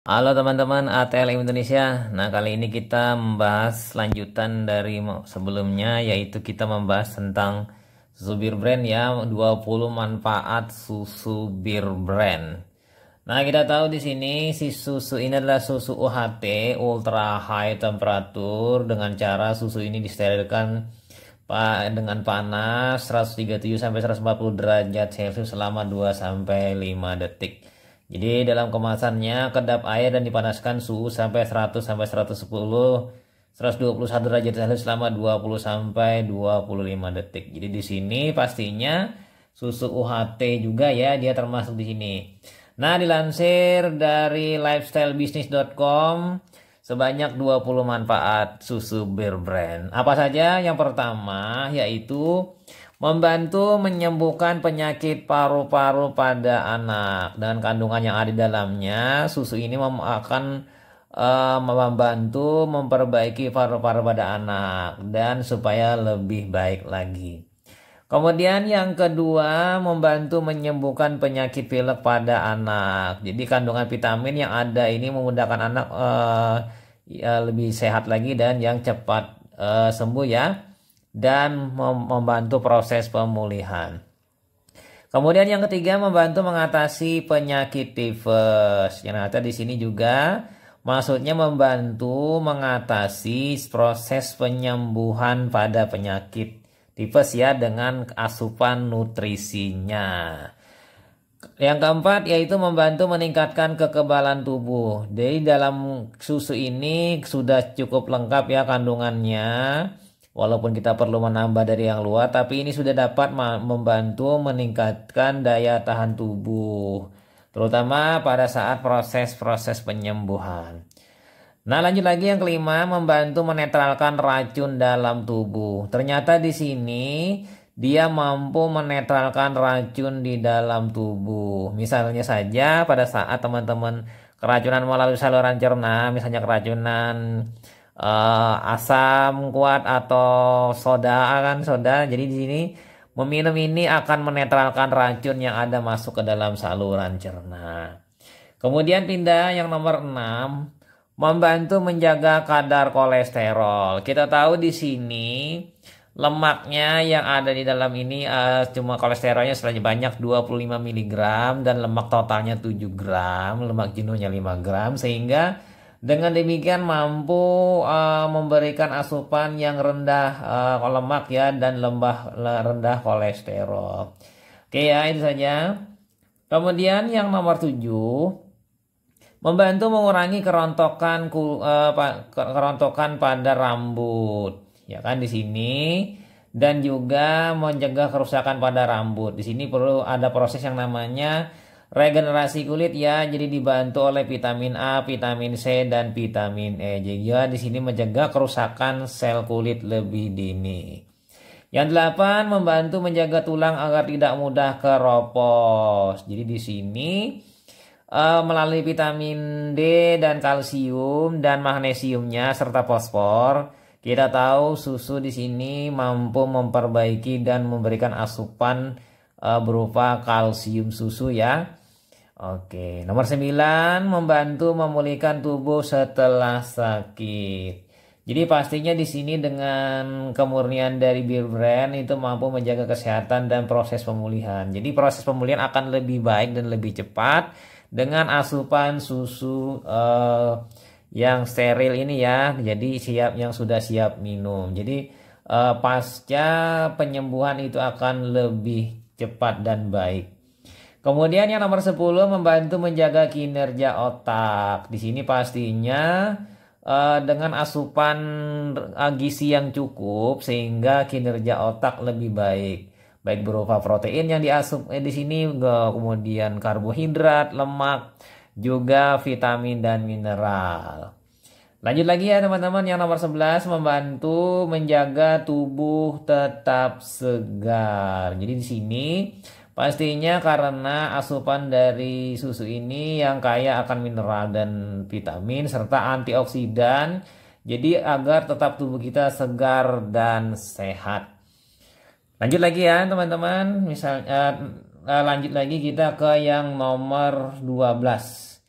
Halo teman-teman ATLM Indonesia. Nah, kali ini kita membahas lanjutan dari sebelumnya, yaitu kita membahas tentang susu Bir Brand ya, 20 manfaat susu Bir Brand. Nah, kita tahu di sini si susu ini adalah susu UHT, ultra high temperatur, dengan cara susu ini disterilkan dengan panas 137 sampai 140 derajat Celcius selama 2 sampai 5 detik. Jadi dalam kemasannya kedap air dan dipanaskan suhu sampai 100 sampai 110 121 derajat Celcius selama 20 sampai 25 detik. Jadi di sini pastinya susu UHT juga ya, dia termasuk di sini. Nah, dilansir dari lifestylebisnis.com, sebanyak 20 manfaat susu Bir Brand. Apa saja? Yang pertama yaitu membantu menyembuhkan penyakit paru-paru pada anak. Dan kandungan yang ada di dalamnya, susu ini akan membantu memperbaiki paru-paru pada anak dan supaya lebih baik lagi. Kemudian yang kedua, membantu menyembuhkan penyakit pilek pada anak. Jadi kandungan vitamin yang ada ini memudahkan anak ya, lebih sehat lagi dan yang cepat sembuh ya, dan membantu proses pemulihan. Kemudian yang ketiga, membantu mengatasi penyakit tifus. Yang ada di sini juga maksudnya membantu mengatasi proses penyembuhan pada penyakit tifus ya, dengan asupan nutrisinya. Yang keempat yaitu membantu meningkatkan kekebalan tubuh. Jadi dalam susu ini sudah cukup lengkap ya kandungannya. Walaupun kita perlu menambah dari yang luar, tapi ini sudah dapat membantu meningkatkan daya tahan tubuh, terutama pada saat proses-proses penyembuhan. Nah, lanjut lagi yang kelima, membantu menetralkan racun dalam tubuh. Ternyata di sini dia mampu menetralkan racun di dalam tubuh. Misalnya saja pada saat teman-teman keracunan melalui saluran cerna, misalnya keracunan asam kuat atau soda kan, soda. Jadi di sini meminum ini akan menetralkan racun yang ada masuk ke dalam saluran cerna. Kemudian pindah yang nomor 6, membantu menjaga kadar kolesterol. Kita tahu di sini lemaknya yang ada di dalam ini cuma kolesterolnya sebanyak 25 mg dan lemak totalnya 7 gram, lemak jenuhnya 5 gram, sehingga dengan demikian mampu memberikan asupan yang rendah lemak ya, dan rendah kolesterol. Oke ya, itu saja. Kemudian yang nomor 7, membantu mengurangi kerontokan pada rambut, ya kan di sini, dan juga mencegah kerusakan pada rambut. Di sini perlu ada proses yang namanya regenerasi kulit ya. Jadi dibantu oleh vitamin A, vitamin C, dan vitamin E. Jadi di sini mencegah kerusakan sel kulit lebih dini. Yang 8, membantu menjaga tulang agar tidak mudah keropos. Jadi di sini melalui vitamin D dan kalsium dan magnesiumnya serta fosfor, kita tahu susu di sini mampu memperbaiki dan memberikan asupan berupa kalsium susu ya. Oke, nomor 9, membantu memulihkan tubuh setelah sakit. Jadi pastinya di sini dengan kemurnian dari Bir Brand itu mampu menjaga kesehatan dan proses pemulihan. Jadi proses pemulihan akan lebih baik dan lebih cepat dengan asupan susu yang steril ini ya. Jadi yang sudah siap minum. Jadi pasca penyembuhan itu akan lebih cepat dan baik. Kemudian yang nomor 10, membantu menjaga kinerja otak. Di sini pastinya dengan asupan gizi yang cukup sehingga kinerja otak lebih baik. Baik berupa protein yang diasup di sini, kemudian karbohidrat, lemak, juga vitamin dan mineral. Lanjut lagi ya teman-teman, yang nomor 11, membantu menjaga tubuh tetap segar. Jadi di sini pastinya karena asupan dari susu ini yang kaya akan mineral dan vitamin serta antioksidan, jadi agar tetap tubuh kita segar dan sehat. Lanjut lagi ya teman-teman, misalnya lanjut lagi kita ke yang nomor 12.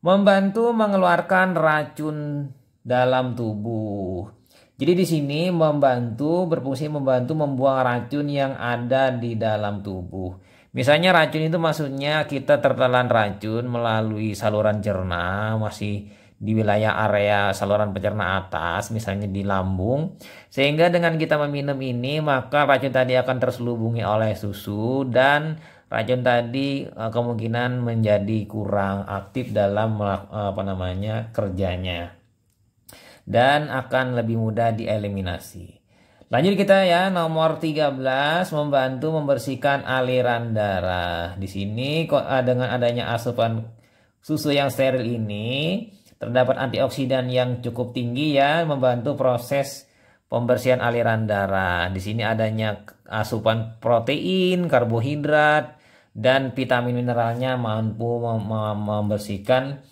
membantu mengeluarkan racun dalam tubuh. Jadi di sini berfungsi membantu membuang racun yang ada di dalam tubuh. Misalnya racun itu maksudnya kita tertelan racun melalui saluran cerna, masih di wilayah area saluran pencerna atas, misalnya di lambung. Sehingga dengan kita meminum ini, maka racun tadi akan terselubungi oleh susu dan racun tadi kemungkinan menjadi kurang aktif dalam kerjanya dan akan lebih mudah dieliminasi. Lanjut kita ya, nomor 13, membantu membersihkan aliran darah. Di sini dengan adanya asupan susu yang steril ini terdapat antioksidan yang cukup tinggi ya, membantu proses pembersihan aliran darah. Di sini adanya asupan protein, karbohidrat, dan vitamin mineralnya mampu membersihkan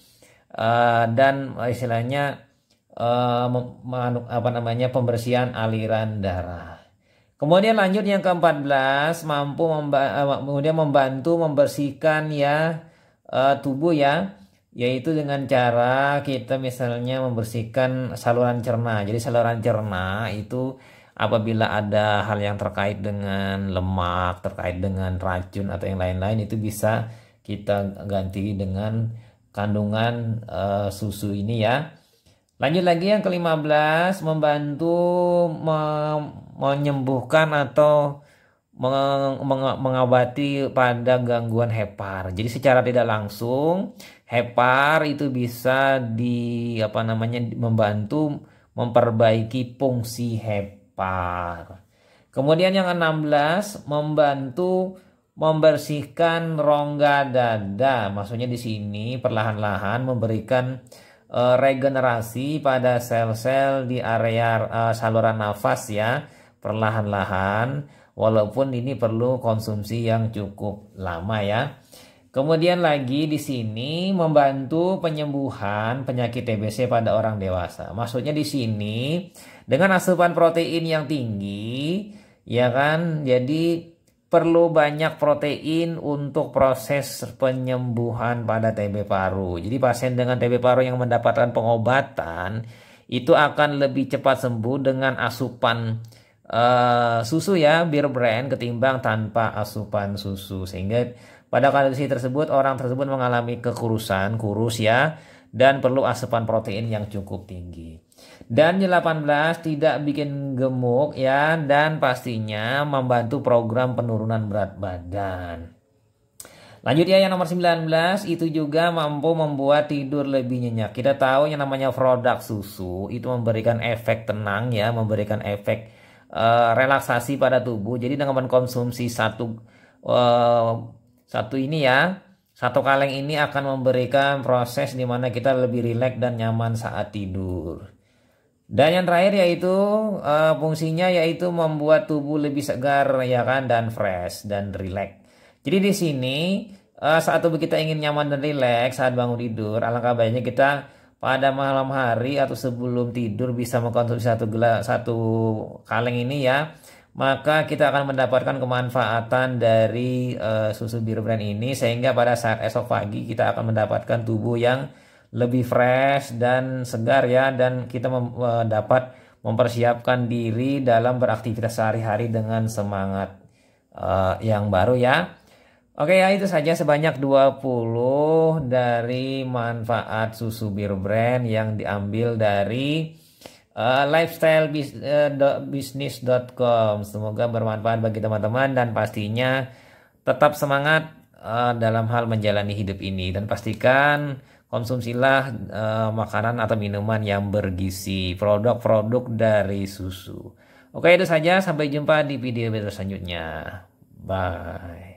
dan istilahnya pembersihan aliran darah. Kemudian lanjut yang ke-14, kemudian membantu membersihkan ya tubuh ya, yaitu dengan cara kita misalnya membersihkan saluran cerna. Jadi saluran cerna itu apabila ada hal yang terkait dengan lemak, terkait dengan racun atau yang lain-lain, itu bisa kita ganti dengan kandungan susu ini ya. Lanjut lagi yang ke-15, membantu menyembuhkan atau mengobati pada gangguan hepar. Jadi secara tidak langsung hepar itu bisa membantu memperbaiki fungsi hepar. Kemudian yang ke-16, membantu membersihkan rongga dada. Maksudnya di sini perlahan-lahan memberikan regenerasi pada sel-sel di area saluran nafas ya, perlahan-lahan, walaupun ini perlu konsumsi yang cukup lama ya. Kemudian lagi di sini membantu penyembuhan penyakit TBC pada orang dewasa. Maksudnya di sini dengan asupan protein yang tinggi ya kan, jadi perlu banyak protein untuk proses penyembuhan pada TB paru. Jadi pasien dengan TB paru yang mendapatkan pengobatan itu akan lebih cepat sembuh dengan asupan susu ya, Bir Brand, ketimbang tanpa asupan susu. Sehingga pada kondisi tersebut orang tersebut mengalami kurus ya, dan perlu asupan protein yang cukup tinggi. Dan 18, tidak bikin gemuk ya, dan pastinya membantu program penurunan berat badan. Lanjut ya yang nomor 19, itu juga mampu membuat tidur lebih nyenyak. Kita tahu yang namanya produk susu itu memberikan efek tenang ya, memberikan efek relaksasi pada tubuh. Jadi dengan mengkonsumsi satu kaleng ini akan memberikan proses di mana kita lebih rileks dan nyaman saat tidur. Dan yang terakhir yaitu fungsinya yaitu membuat tubuh lebih segar ya kan, dan fresh dan rileks. Jadi di sini saat tubuh kita ingin nyaman dan rileks saat bangun tidur, alangkah baiknya kita pada malam hari atau sebelum tidur bisa mengkonsumsi satu kaleng ini ya. Maka kita akan mendapatkan kemanfaatan dari susu Bir Brand ini, sehingga pada saat esok pagi kita akan mendapatkan tubuh yang lebih fresh dan segar ya, dan kita dapat mempersiapkan diri dalam beraktivitas sehari-hari dengan semangat yang baru ya. Oke ya, itu saja sebanyak 20 dari manfaat susu Bir Brand yang diambil dari lifestylebisnis.com. Semoga bermanfaat bagi teman-teman dan pastinya tetap semangat dalam hal menjalani hidup ini, dan pastikan konsumsilah makanan atau minuman yang bergizi, produk-produk dari susu. Oke, itu saja, sampai jumpa di video selanjutnya. Bye.